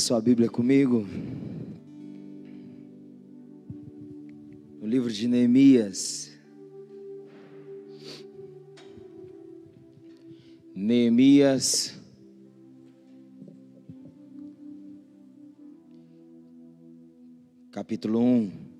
sua Bíblia comigo. No livro de Neemias. Neemias, capítulo 1.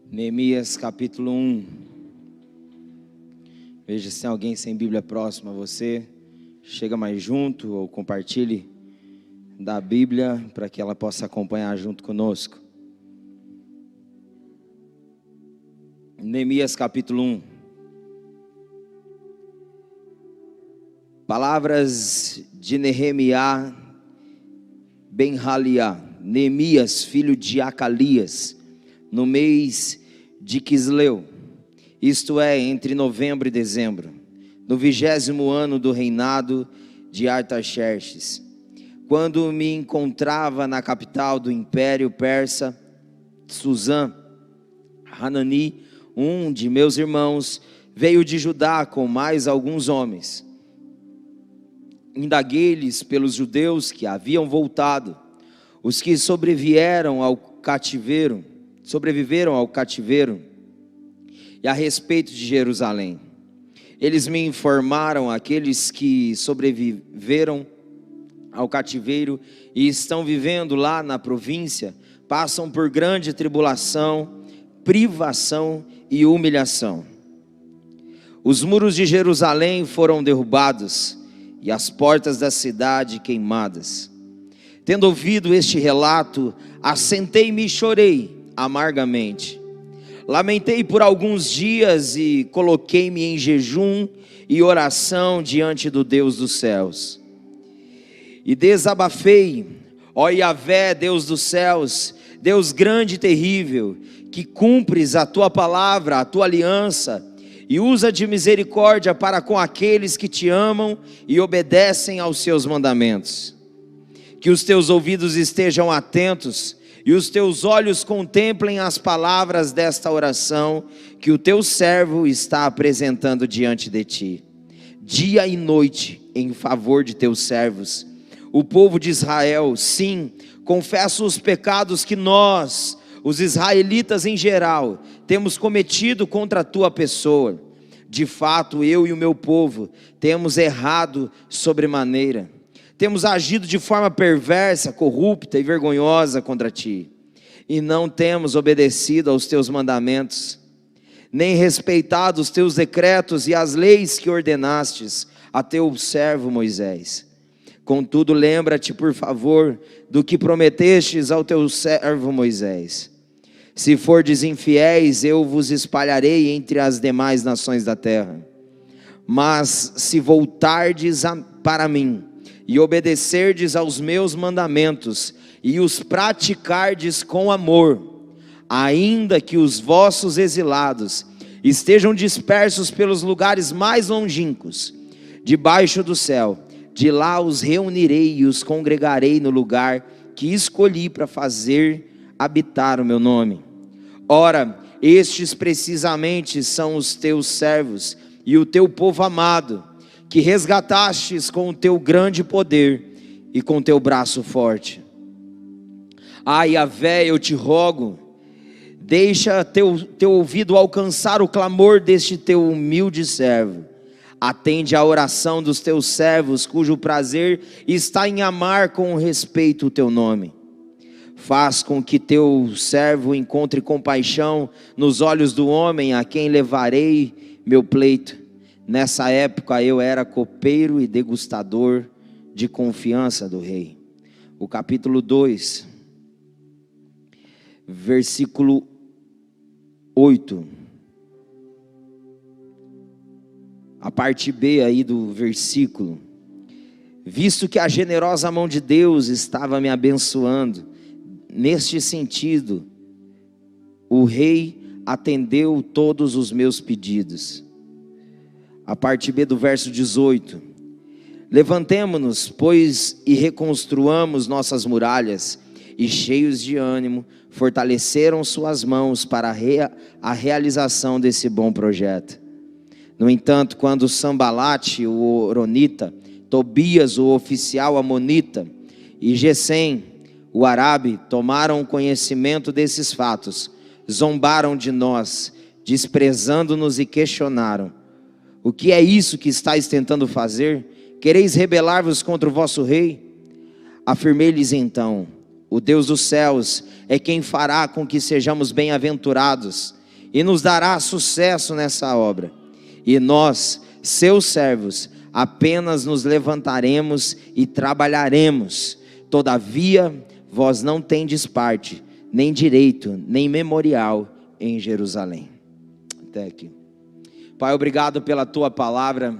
Neemias capítulo 1. Veja se tem alguém sem Bíblia próxima a você. Chega mais junto ou compartilhe da Bíblia para que ela possa acompanhar junto conosco. Neemias capítulo 1. Palavras de Nehemiá Ben-Haliá, Neemias, filho de Acalias, no mês de Quisleu, isto é, entre novembro e dezembro, no 20º ano do reinado de Artaxerxes, quando me encontrava na capital do Império Persa, Susã, Hanani, um de meus irmãos, veio de Judá com mais alguns homens. Indaguei-lhes pelos judeus que haviam voltado, os que sobreviveram ao cativeiro, e a respeito de Jerusalém. Eles me informaram: aqueles que sobreviveram ao cativeiro e estão vivendo lá na província, passam por grande tribulação, privação e humilhação. Os muros de Jerusalém foram derrubados e as portas da cidade queimadas. Tendo ouvido este relato, assentei-me e chorei amargamente. Lamentei por alguns dias e coloquei-me em jejum e oração diante do Deus dos céus. E desabafei: ó Yahvé, Deus dos céus, Deus grande e terrível, que cumpres a tua palavra, a tua aliança, e usa de misericórdia para com aqueles que te amam e obedecem aos seus mandamentos. Que os teus ouvidos estejam atentos e os teus olhos contemplem as palavras desta oração que o teu servo está apresentando diante de ti, dia e noite, em favor de teus servos, o povo de Israel. Sim, confesso os pecados que nós, os israelitas em geral, temos cometido contra a tua pessoa. De fato, eu e o meu povo temos errado sobremaneira. Temos agido de forma perversa, corrupta e vergonhosa contra ti, e não temos obedecido aos teus mandamentos, nem respeitado os teus decretos e as leis que ordenastes a teu servo Moisés. Contudo, lembra-te, por favor, do que prometestes ao teu servo Moisés. Se fordes infiéis, eu vos espalharei entre as demais nações da terra. Mas se voltardes para mim e obedecerdes aos meus mandamentos e os praticardes com amor, ainda que os vossos exilados estejam dispersos pelos lugares mais longínquos, debaixo do céu, de lá os reunirei e os congregarei no lugar que escolhi para fazer habitar o meu nome. Ora, estes precisamente são os teus servos e o teu povo amado, que resgatastes com o teu grande poder e com teu braço forte. Yahvé, eu te rogo, deixa teu ouvido alcançar o clamor deste teu humilde servo. Atende à oração dos teus servos, cujo prazer está em amar com respeito o teu nome. Faz com que teu servo encontre compaixão nos olhos do homem a quem levarei meu pleito. Nessa época eu era copeiro e degustador de confiança do rei. O capítulo 2, versículo 8. A parte B aí do versículo. Visto que a generosa mão de Deus estava me abençoando, neste sentido, o rei atendeu todos os meus pedidos. A parte B do verso 18. Levantemo-nos, pois, e reconstruamos nossas muralhas. E cheios de ânimo, fortaleceram suas mãos para a realização desse bom projeto. No entanto, quando Sambalate, o horonita, Tobias, o oficial amonita, e Gesem, o árabe, tomaram conhecimento desses fatos, zombaram de nós, desprezando-nos e questionaram: o que é isso que estáis tentando fazer? Quereis rebelar-vos contra o vosso rei? Afirmei-lhes então: o Deus dos céus é quem fará com que sejamos bem-aventurados e nos dará sucesso nessa obra. E nós, seus servos, apenas nos levantaremos e trabalharemos. Todavia, vós não tendes parte, nem direito, nem memorial em Jerusalém. Até aqui. Pai, obrigado pela tua palavra.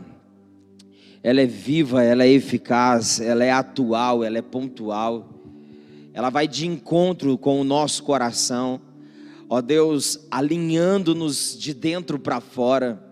Ela é viva, ela é eficaz, ela é atual, ela é pontual. Ela vai de encontro com o nosso coração, ó Deus, alinhando-nos de dentro para fora,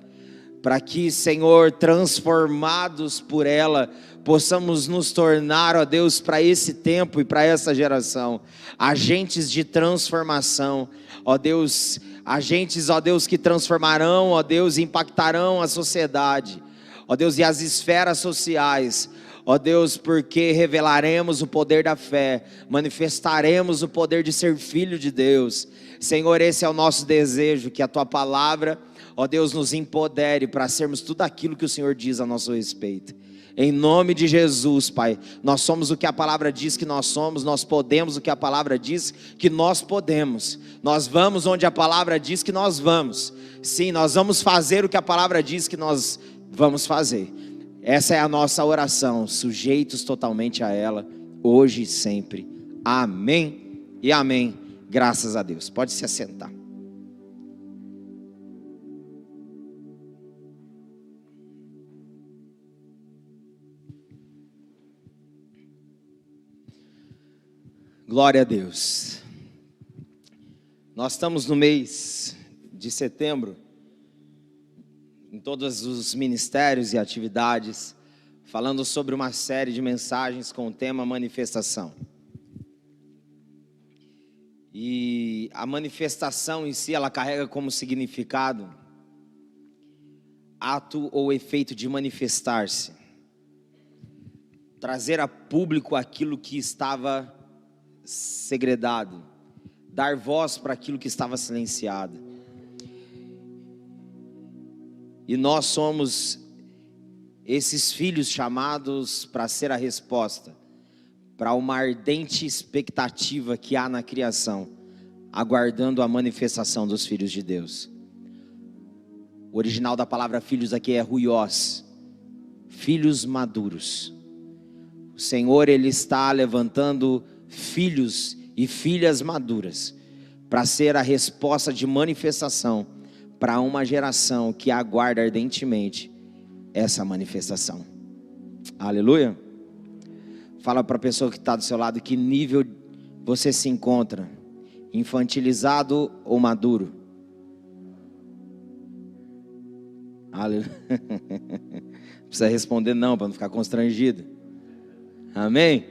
para que, Senhor, transformados por ela, possamos nos tornar, ó Deus, para esse tempo e para essa geração, agentes de transformação, ó Deus, agentes, ó Deus, que transformarão, ó Deus, impactarão a sociedade, ó Deus, e as esferas sociais. Ó Deus, porque revelaremos o poder da fé, manifestaremos o poder de ser filho de Deus. Senhor, esse é o nosso desejo, que a tua palavra, ó Deus, nos empodere para sermos tudo aquilo que o Senhor diz a nosso respeito. Em nome de Jesus, Pai, nós somos o que a palavra diz que nós somos, nós podemos o que a palavra diz que nós podemos, nós vamos onde a palavra diz que nós vamos. Sim, nós vamos fazer o que a palavra diz que nós vamos fazer. Essa é a nossa oração, sujeitos totalmente a ela, hoje e sempre. Amém e amém. Graças a Deus. Pode se assentar. Glória a Deus. Nós estamos no mês de setembro, em todos os ministérios e atividades, falando sobre uma série de mensagens com o tema manifestação. E a manifestação em si, ela carrega como significado ato ou efeito de manifestar-se, trazer a público aquilo que estava segredado, dar voz para aquilo que estava silenciado. E nós somos esses filhos chamados para ser a resposta para uma ardente expectativa que há na criação, aguardando a manifestação dos filhos de Deus. O original da palavra filhos aqui é ruiós, filhos maduros. O Senhor, Ele está levantando filhos e filhas maduras para ser a resposta de manifestação para uma geração que aguarda ardentemente essa manifestação. Aleluia. Fala para a pessoa que está do seu lado, que nível você se encontra, infantilizado ou maduro? Aleluia. Não precisa responder não, para não ficar constrangido. Amém?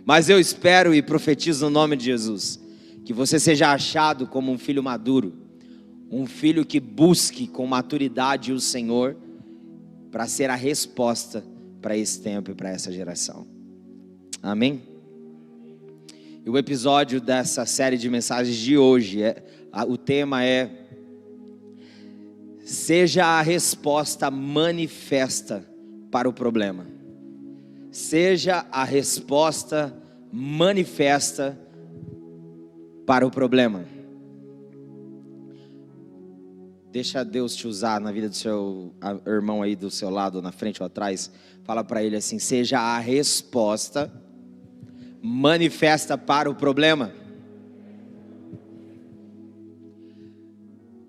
Mas eu espero e profetizo no nome de Jesus, que você seja achado como um filho maduro, um filho que busque com maturidade o Senhor, para ser a resposta para esse tempo e para essa geração. Amém? E o episódio dessa série de mensagens de hoje, o tema é: seja a resposta manifesta para o problema. Seja a resposta manifesta para o problema. Deixa Deus te usar na vida do seu irmão aí do seu lado, na frente ou atrás. Fala para ele assim: seja a resposta manifesta para o problema.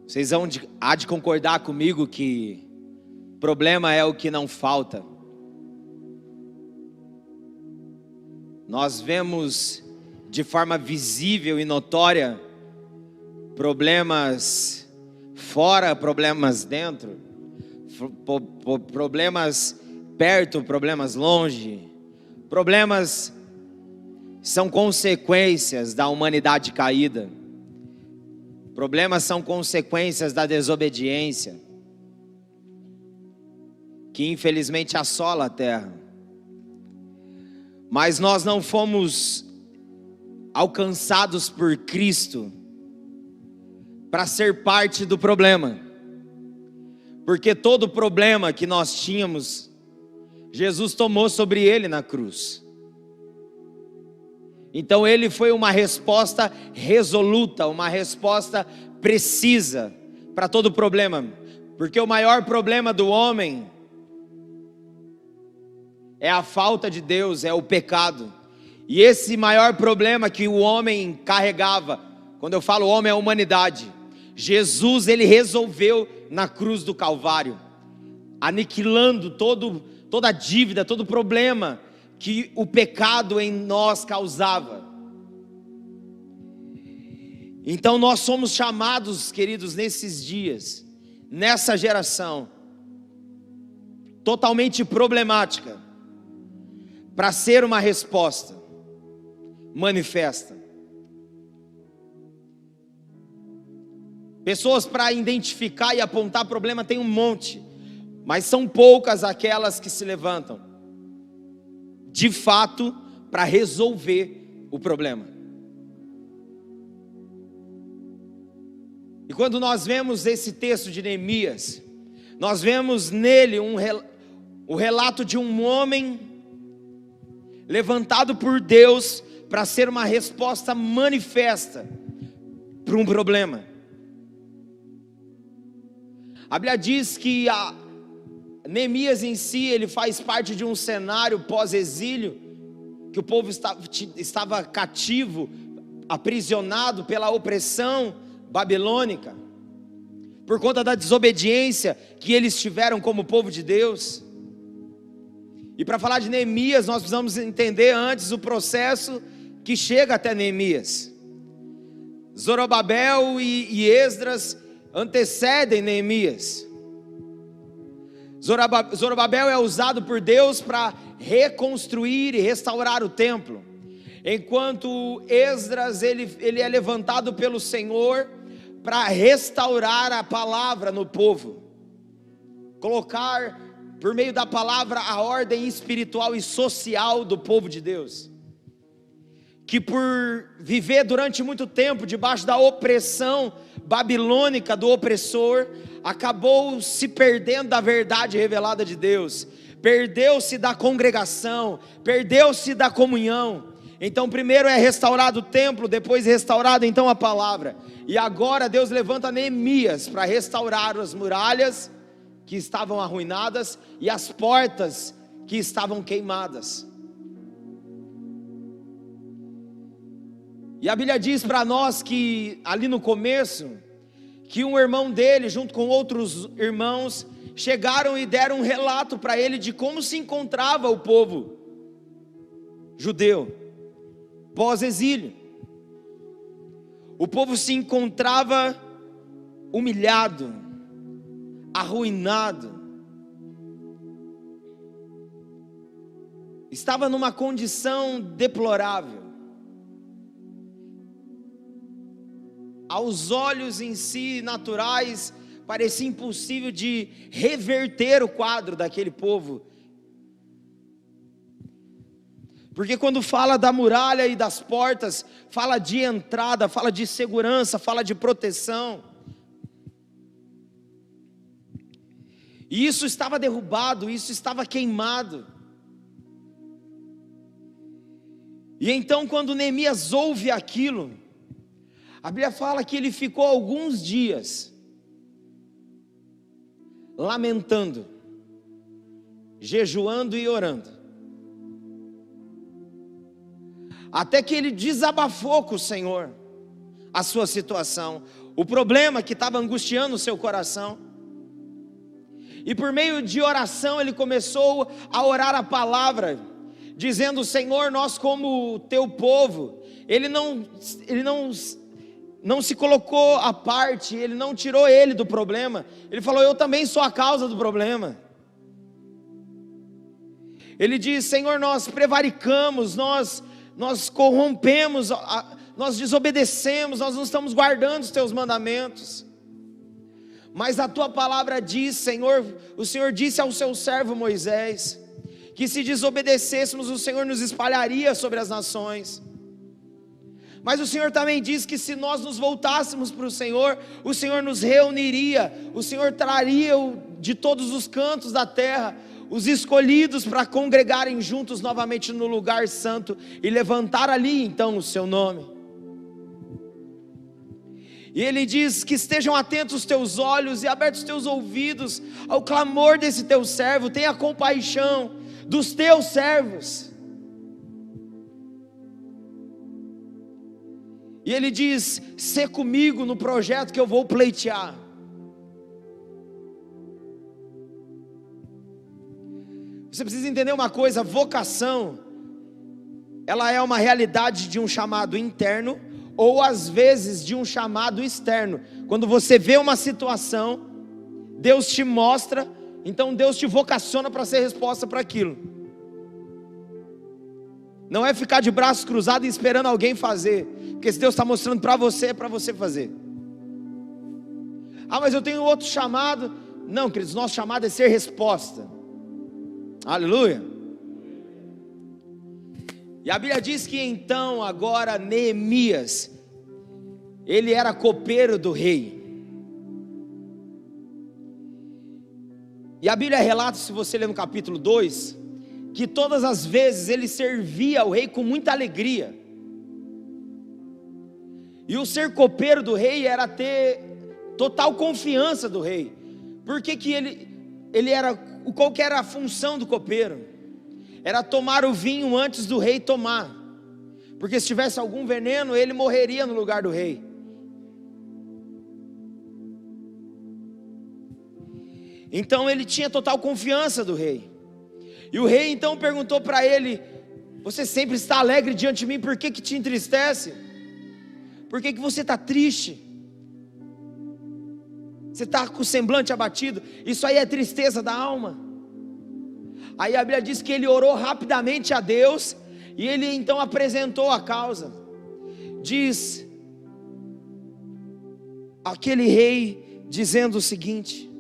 Vocês há de concordar comigo que problema é o que não falta. Nós vemos de forma visível e notória problemas fora, problemas dentro, problemas perto, problemas longe. Problemas são consequências da humanidade caída. Problemas são consequências da desobediência, que infelizmente assola a terra. Mas nós não fomos alcançados por Cristo para ser parte do problema, porque todo problema que nós tínhamos, Jesus tomou sobre ele na cruz. Então ele foi uma resposta resoluta, uma resposta precisa para todo problema, porque o maior problema do homem é a falta de Deus, é o pecado. E esse maior problema que o homem carregava, quando eu falo homem, é a humanidade, Jesus, ele resolveu na cruz do Calvário, aniquilando toda a dívida, todo o problema que o pecado em nós causava. Então nós somos chamados, queridos, nesses dias, nessa geração totalmente problemática, para ser uma resposta manifesta. Pessoas para identificar e apontar problema tem um monte, mas são poucas aquelas que se levantam de fato para resolver o problema. E quando nós vemos esse texto de Neemias, nós vemos nele o relato de um homem levantado por Deus para ser uma resposta manifesta para um problema. A Bíblia diz que Neemias em si, ele faz parte de um cenário pós-exílio, que o povo estava cativo, aprisionado pela opressão babilônica, por conta da desobediência que eles tiveram como povo de Deus. E para falar de Neemias, nós precisamos entender antes o processo que chega até Neemias. Zorobabel e Esdras antecedem Neemias. Zorobabel é usado por Deus para reconstruir e restaurar o templo, enquanto Esdras ele é levantado pelo Senhor para restaurar a palavra no povo, colocar por meio da palavra a ordem espiritual e social do povo de Deus, que por viver durante muito tempo debaixo da opressão babilônica do opressor, acabou se perdendo da verdade revelada de Deus, perdeu-se da congregação, perdeu-se da comunhão. Então primeiro é restaurado o templo, depois restaurado então a palavra, e agora Deus levanta Neemias para restaurar as muralhas que estavam arruinadas e as portas que estavam queimadas. E a Bíblia diz para nós que ali no começo, que um irmão dele junto com outros irmãos chegaram e deram um relato para ele de como se encontrava o povo judeu pós-exílio. O povo se encontrava humilhado, arruinado, estava numa condição deplorável. Aos olhos em si naturais, parecia impossível de reverter o quadro daquele povo. Porque quando fala da muralha e das portas, fala de entrada, fala de segurança, fala de proteção. E isso estava derrubado, isso estava queimado. E então quando Neemias ouve aquilo, a Bíblia fala que ele ficou alguns dias lamentando, jejuando e orando, até que ele desabafou com o Senhor a sua situação, o problema que estava angustiando o seu coração. E por meio de oração ele começou a orar a palavra, dizendo: Senhor, nós como teu povo, ele não se colocou à parte, ele não tirou ele do problema, ele falou: eu também sou a causa do problema. Ele diz: Senhor, nós prevaricamos, nós corrompemos, nós desobedecemos, nós não estamos guardando os teus mandamentos. Mas a tua palavra diz, Senhor, o Senhor disse ao seu servo Moisés, que se desobedecêssemos, o Senhor nos espalharia sobre as nações. Mas o Senhor também diz que se nós nos voltássemos para o Senhor nos reuniria, o Senhor traria de todos os cantos da terra os escolhidos para congregarem juntos novamente no lugar santo e levantar ali então o seu nome. E ele diz que estejam atentos os teus olhos e abertos os teus ouvidos ao clamor desse teu servo, tenha compaixão dos teus servos. E ele diz: sê comigo no projeto que eu vou pleitear. Você precisa entender uma coisa: vocação, ela é uma realidade de um chamado interno, ou às vezes de um chamado externo. Quando você vê uma situação, Deus te mostra, então Deus te vocaciona para ser resposta para aquilo. Não é ficar de braços cruzados esperando alguém fazer, porque se Deus está mostrando para você, é para você fazer. Ah, mas eu tenho outro chamado. Não, queridos, nosso chamado é ser resposta. Aleluia. E a Bíblia diz que então agora Neemias, ele era copeiro do rei. E a Bíblia relata, se você ler no capítulo 2, que todas as vezes ele servia ao rei com muita alegria. E o ser copeiro do rei era ter total confiança do rei. Porque que ele era, qual que era a função do copeiro? Era tomar o vinho antes do rei tomar, porque se tivesse algum veneno, ele morreria no lugar do rei. Então ele tinha total confiança do rei. E o rei então perguntou para ele: você sempre está alegre diante de mim, por que te entristece? Por que você está triste? Você está com o semblante abatido? Isso aí é tristeza da alma. Aí a Bíblia diz que ele orou rapidamente a Deus, e ele então apresentou a causa. Diz aquele rei dizendo o seguinte: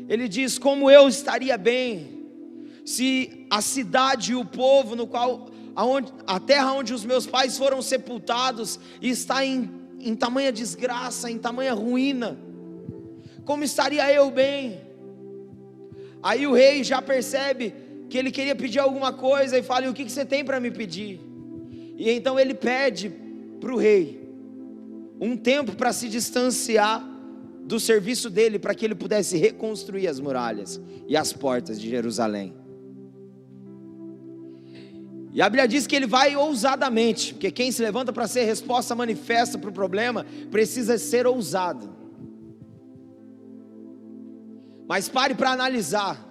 ele diz: como eu estaria bem se a cidade e o povo no qual, a terra onde os meus pais foram sepultados está em tamanha desgraça, em tamanha ruína, como estaria eu bem? Aí o rei já percebe que ele queria pedir alguma coisa e fala: e o que você tem para me pedir? E então ele pede para o rei um tempo para se distanciar do serviço dele, para que ele pudesse reconstruir as muralhas e as portas de Jerusalém. E a Bíblia diz que ele vai ousadamente, porque quem se levanta para ser resposta manifesta para o problema, precisa ser ousado. Mas pare para analisar,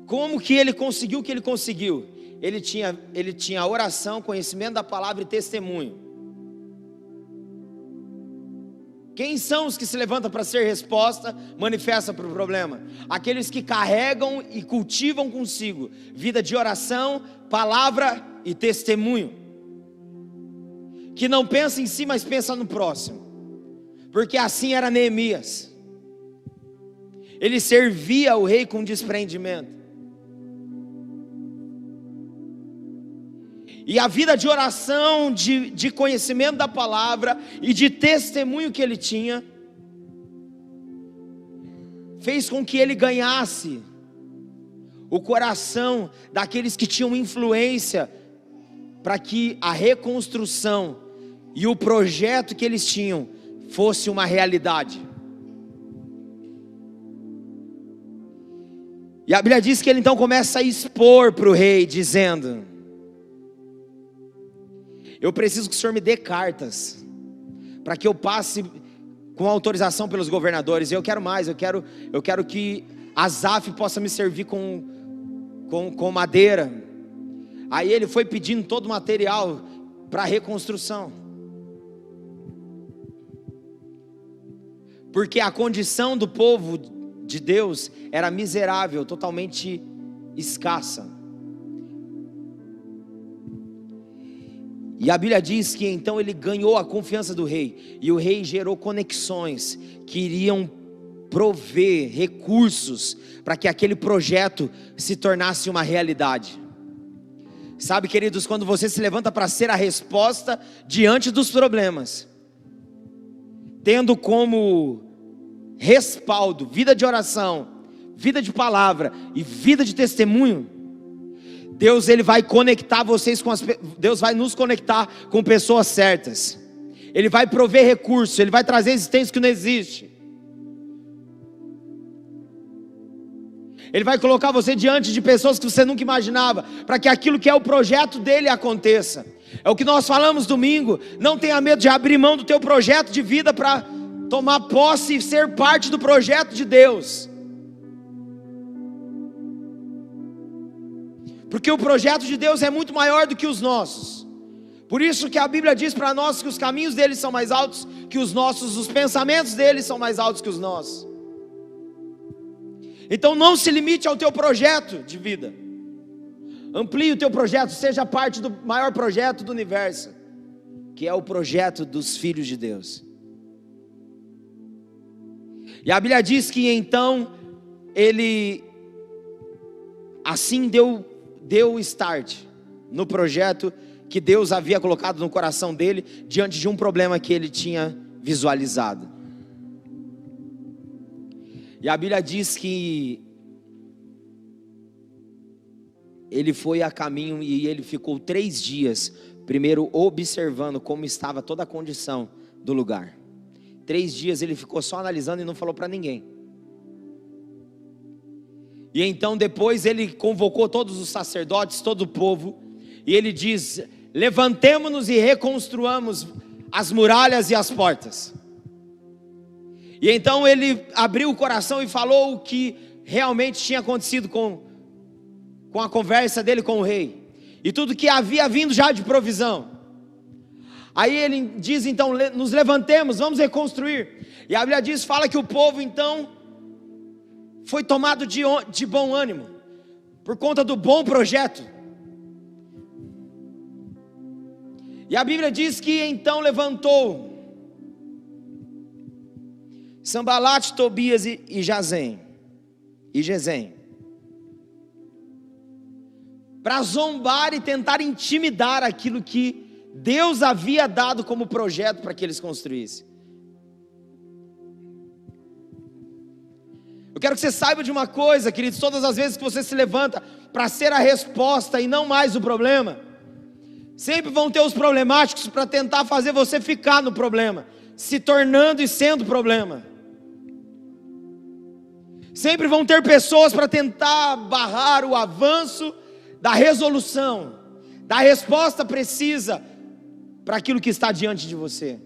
como que ele conseguiu o que ele conseguiu? Ele tinha oração, conhecimento da palavra e testemunho. Quem são os que se levantam para ser resposta, manifesta para o problema? Aqueles que carregam e cultivam consigo vida de oração, palavra e testemunho, que não pensa em si, mas pensa no próximo, porque assim era Neemias. Ele servia ao rei com desprendimento. E a vida de oração, de conhecimento da palavra e de testemunho que ele tinha, fez com que ele ganhasse o coração daqueles que tinham influência, para que a reconstrução e o projeto que eles tinham fosse uma realidade. E a Bíblia diz que ele então começa a expor para o rei, dizendo: eu preciso que o senhor me dê cartas, para que eu passe com autorização pelos governadores. E eu quero mais, eu quero que Asaf possa me servir com madeira. Aí ele foi pedindo todo o material para a reconstrução, porque a condição do povo de Deus era miserável, totalmente escassa. E a Bíblia diz que então ele ganhou a confiança do rei, e o rei gerou conexões que iriam prover recursos para que aquele projeto se tornasse uma realidade. Sabe, queridos, quando você se levanta para ser a resposta diante dos problemas, tendo como respaldo vida de oração, vida de palavra e vida de testemunho, Deus ele vai conectar vocês Deus vai nos conectar com pessoas certas. Ele vai prover recursos, ele vai trazer existência que não existe. Ele vai colocar você diante de pessoas que você nunca imaginava, para que aquilo que é o projeto dele aconteça. É o que nós falamos domingo. Não tenha medo de abrir mão do teu projeto de vida para tomar posse e ser parte do projeto de Deus. Porque o projeto de Deus é muito maior do que os nossos. Por isso que a Bíblia diz para nós que os caminhos dele são mais altos que os nossos, os pensamentos dele são mais altos que os nossos. Então não se limite ao teu projeto de vida. Amplie o teu projeto, seja parte do maior projeto do universo, que é o projeto dos filhos de Deus. E a Bíblia diz que então ele assim deu start no projeto que Deus havia colocado no coração dele, diante de um problema que ele tinha visualizado. E a Bíblia diz que ele foi a caminho e ele ficou 3 dias, primeiro observando como estava toda a condição do lugar. 3 dias ele ficou só analisando e não falou para ninguém. E então depois ele convocou todos os sacerdotes, todo o povo, e ele diz: levantemo-nos e reconstruamos as muralhas e as portas. E então ele abriu o coração e falou o que realmente tinha acontecido com a conversa dele com o rei, e tudo que havia vindo já de provisão. Aí ele diz então: nos levantemos, vamos reconstruir. E a Bíblia diz, fala que o povo então foi tomado de bom ânimo, por conta do bom projeto. E a Bíblia diz que então levantou Sambalate, Tobias e Gesem, para zombar e tentar intimidar aquilo que Deus havia dado como projeto para que eles construíssem. Eu quero que você saiba de uma coisa, queridos: todas as vezes que você se levanta para ser a resposta e não mais o problema, sempre vão ter os problemáticos para tentar fazer você ficar no problema, se tornando e sendo problema. Sempre vão ter pessoas para tentar barrar o avanço da resolução, da resposta precisa para aquilo que está diante de você.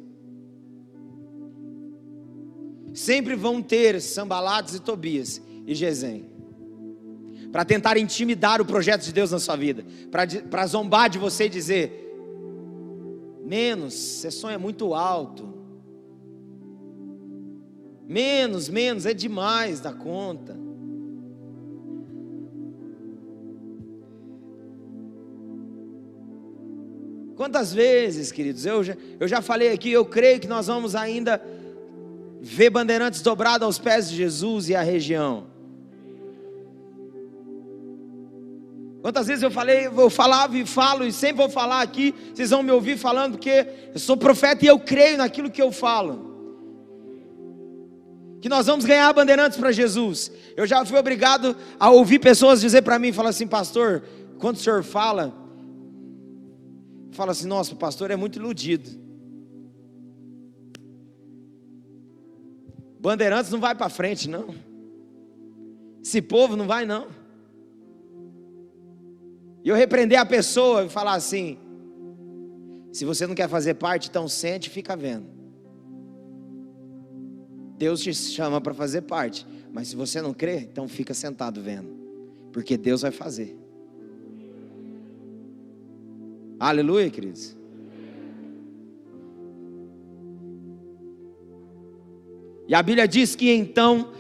Sempre vão ter Sambalates e Tobias e Gesem para tentar intimidar o projeto de Deus na sua vida, para zombar de você e dizer: menos, você sonha muito alto, menos, é demais da conta. Quantas vezes, queridos, eu já falei aqui, eu creio que nós vamos ainda ver Bandeirantes dobrado aos pés de Jesus e a região. Quantas vezes eu falava e falo, e sempre vou falar aqui, vocês vão me ouvir falando, porque eu sou profeta e eu creio naquilo que eu falo, que nós vamos ganhar Bandeirantes para Jesus. Eu já fui obrigado a ouvir pessoas dizer para mim, falar assim: pastor, quando o senhor fala assim, nossa, o pastor é muito iludido. Bandeirantes não vai para frente não, esse povo não vai não. E eu repreender a pessoa e falar assim: se você não quer fazer parte, então sente e fica vendo. Deus te chama para fazer parte, mas se você não crê, então fica sentado vendo, porque Deus vai fazer. Aleluia, queridos. E a Bíblia diz que então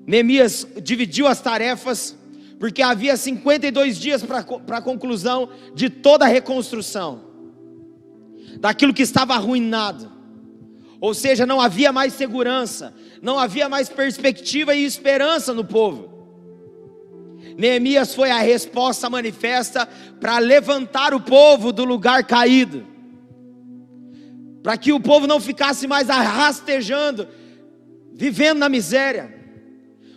Neemias dividiu as tarefas, porque havia 52 dias para a conclusão de toda a reconstrução, daquilo que estava arruinado. Ou seja, não havia mais segurança, não havia mais perspectiva e esperança no povo. Neemias foi a resposta manifesta para levantar o povo do lugar caído, para que o povo não ficasse mais rastejando, vivendo na miséria,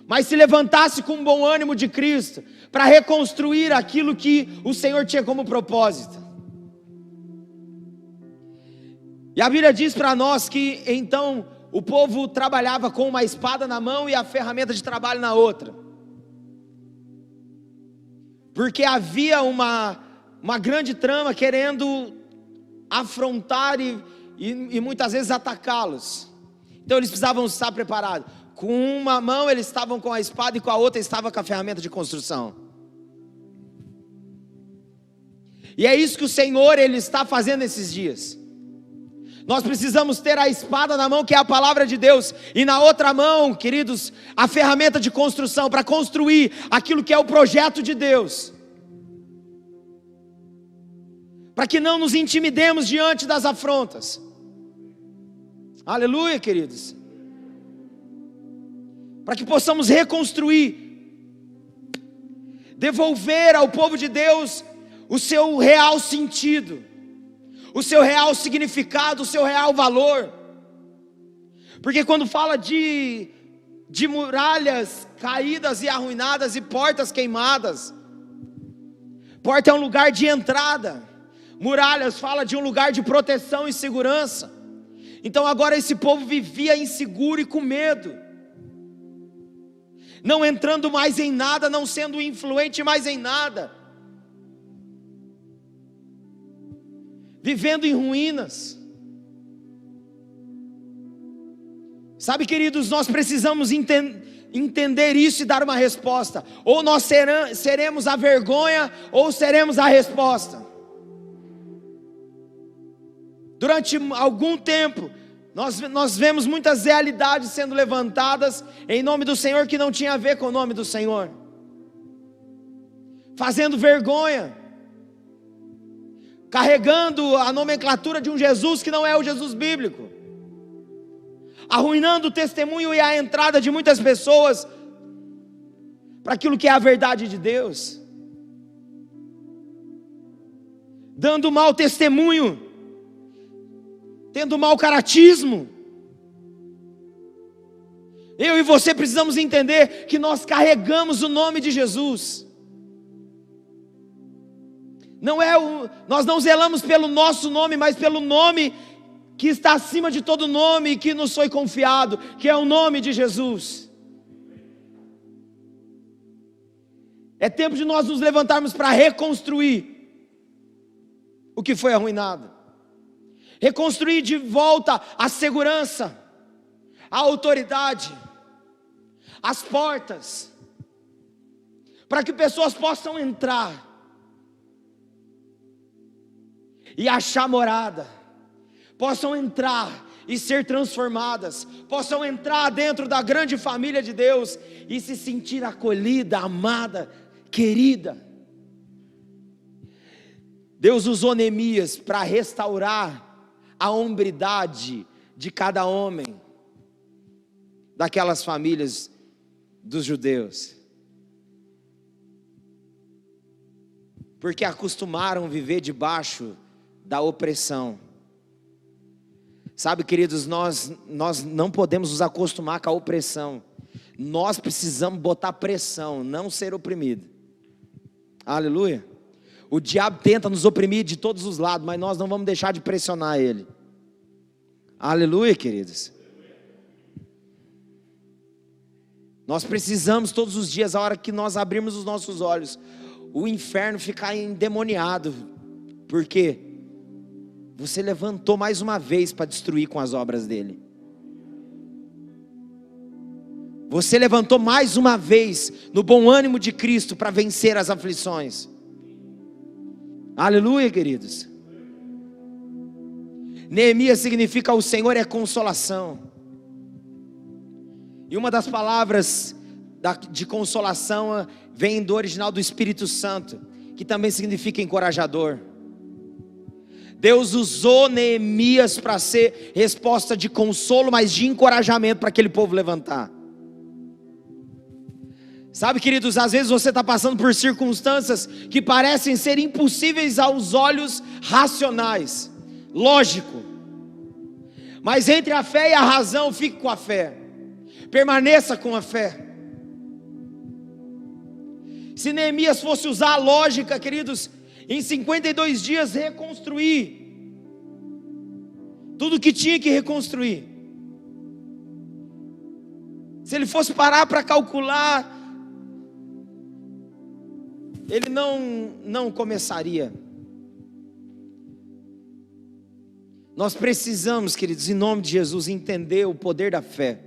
mas se levantasse com bom ânimo de Cristo, para reconstruir aquilo que o Senhor tinha como propósito. E a Bíblia diz para nós que então o povo trabalhava com uma espada na mão e a ferramenta de trabalho na outra, porque havia uma grande trama querendo afrontar e muitas vezes atacá-los. Então eles precisavam estar preparados. Com uma mão eles estavam com a espada e com a outra estava com a ferramenta de construção. E é isso que o Senhor Ele está fazendo nesses dias. Nós precisamos ter a espada na mão, que é a palavra de Deus, e na outra mão, queridos, a ferramenta de construção, para construir aquilo que é o projeto de Deus, para que não nos intimidemos diante das afrontas. Aleluia, queridos. Para que possamos reconstruir, devolver ao povo de Deus o seu real sentido, o seu real significado, o seu real valor. Porque quando fala de muralhas caídas e arruinadas e portas queimadas, porta é um lugar de entrada, muralhas fala de um lugar de proteção e segurança. Então agora esse povo vivia inseguro e com medo, não entrando mais em nada, não sendo influente mais em nada, vivendo em ruínas. Sabe, queridos, nós precisamos entender isso e dar uma resposta. Ou nós seremos a vergonha, ou seremos a resposta. Durante algum tempo, nós vemos muitas realidades sendo levantadas em nome do Senhor que não tinha a ver com o nome do Senhor, fazendo vergonha, carregando a nomenclatura de um Jesus que não é o Jesus bíblico, arruinando o testemunho e a entrada de muitas pessoas para aquilo que é a verdade de Deus, dando mau testemunho, tendo mau caratismo. Eu e você precisamos entender que nós carregamos o nome de Jesus. Nós não zelamos pelo nosso nome, mas pelo nome que está acima de todo nome, que nos foi confiado, que é o nome de Jesus. É tempo de nós nos levantarmos para reconstruir o que foi arruinado, reconstruir de volta a segurança, a autoridade, as portas, para que pessoas possam entrar e achar morada, possam entrar e ser transformadas, possam entrar dentro da grande família de Deus e se sentir acolhida, amada, querida. Deus usou Neemias para restaurar a hombridade de cada homem daquelas famílias dos judeus, porque acostumaram viver debaixo da opressão. Sabe, queridos, nós não podemos nos acostumar com a opressão. Nós precisamos botar pressão, não ser oprimido. Aleluia. O diabo tenta nos oprimir de todos os lados, mas nós não vamos deixar de pressionar ele. Aleluia, queridos. Nós precisamos todos os dias, a hora que nós abrirmos os nossos olhos, o inferno ficar endemoniado. Por quê? Você levantou mais uma vez para destruir com as obras dele. Você levantou mais uma vez no bom ânimo de Cristo para vencer as aflições. Aleluia, queridos. Neemias significa o Senhor é consolação. E uma das palavras de consolação vem do original do Espírito Santo, que também significa encorajador. Deus usou Neemias para ser resposta de consolo, mas de encorajamento para aquele povo levantar. Sabe, queridos, às vezes você está passando por circunstâncias que parecem ser impossíveis aos olhos racionais, lógico. Mas entre a fé e a razão, fique com a fé. Permaneça com a fé. Se Neemias fosse usar a lógica, queridos, em 52 dias reconstruir tudo que tinha que reconstruir. Se ele fosse parar para calcular, ele não começaria. Nós precisamos, queridos, em nome de Jesus, entender o poder da fé.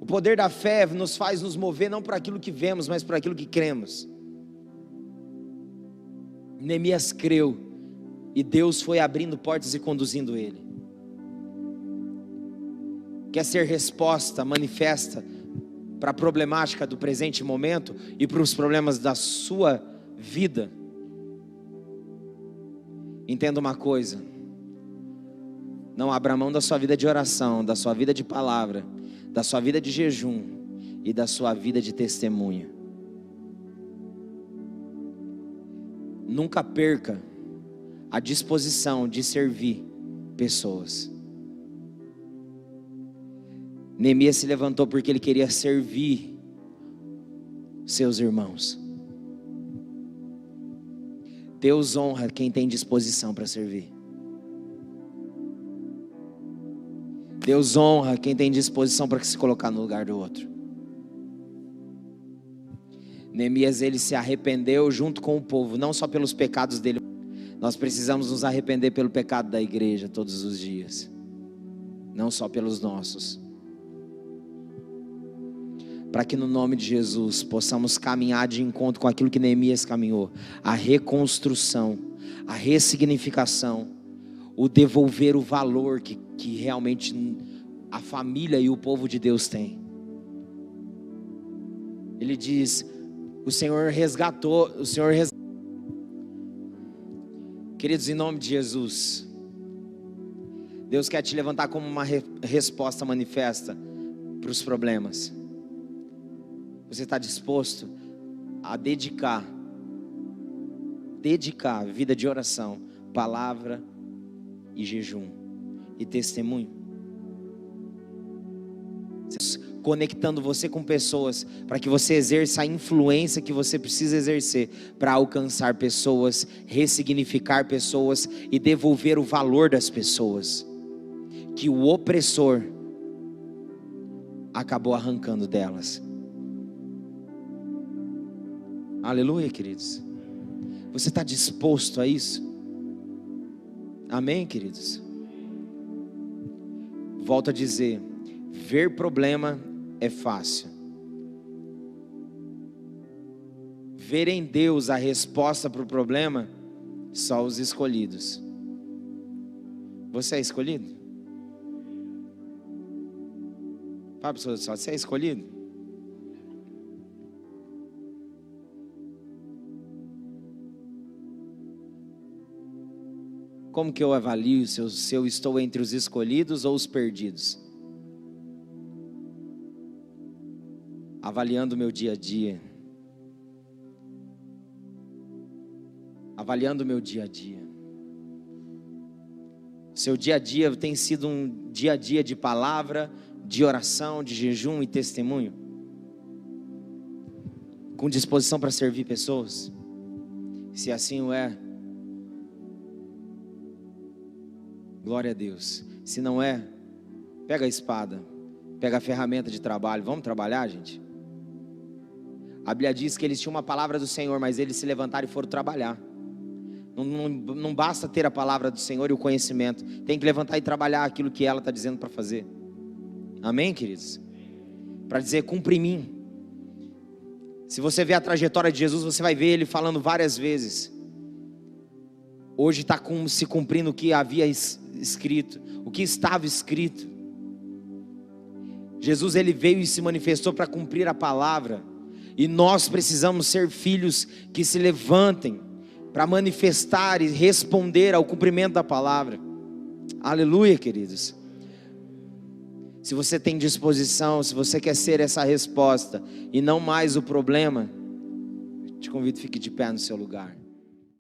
O poder da fé nos faz nos mover não por aquilo que vemos, mas por aquilo que cremos. Neemias creu, e Deus foi abrindo portas e conduzindo ele. Quer ser resposta manifesta para a problemática do presente momento e para os problemas da sua vida? Entenda uma coisa: não abra mão da sua vida de oração, da sua vida de palavra, da sua vida de jejum e da sua vida de testemunho. Nunca perca a disposição de servir pessoas. Neemias se levantou porque ele queria servir seus irmãos. Deus honra quem tem disposição para servir. Deus honra quem tem disposição para se colocar no lugar do outro. Neemias, ele se arrependeu junto com o povo, não só pelos pecados dele. Nós precisamos nos arrepender pelo pecado da igreja todos os dias, não só pelos nossos, para que no nome de Jesus possamos caminhar de encontro com aquilo que Neemias caminhou: a reconstrução, a ressignificação, o devolver o valor que realmente a família e o povo de Deus têm. Ele diz: o Senhor resgatou, Queridos, em nome de Jesus, Deus quer te levantar como uma resposta manifesta para os problemas. Você está disposto a dedicar vida de oração, palavra e jejum e testemunho? Conectando você com pessoas, para que você exerça a influência que você precisa exercer para alcançar pessoas, ressignificar pessoas e devolver o valor das pessoas que o opressor acabou arrancando delas. Aleluia, queridos. Você está disposto a isso? Amém, queridos? Volto a dizer: ver problema é fácil. Ver em Deus a resposta para o problema, só os escolhidos. Você é escolhido? Fala para o seu, você é escolhido? Como que eu avalio se eu estou entre os escolhidos ou os perdidos? Avaliando o meu dia a dia. Avaliando o meu dia a dia. Seu dia a dia tem sido um dia a dia de palavra, de oração, de jejum e testemunho? Com disposição para servir pessoas? Se assim o é, glória a Deus. Se não é, pega a espada, pega a ferramenta de trabalho. Vamos trabalhar, gente? A Bíblia diz que eles tinham uma palavra do Senhor, mas eles se levantaram e foram trabalhar. Não basta ter a palavra do Senhor e o conhecimento, tem que levantar e trabalhar aquilo que ela está dizendo para fazer. Amém, queridos? Para dizer: cumpre em mim. Se você vê a trajetória de Jesus, você vai ver ele falando várias vezes: hoje está se cumprindo o que havia escrito, o que estava escrito. Jesus, ele veio e se manifestou para cumprir a palavra. E nós precisamos ser filhos que se levantem para manifestar e responder ao cumprimento da palavra. Aleluia, queridos. Se você tem disposição, se você quer ser essa resposta e não mais o problema, te convido, fique de pé no seu lugar.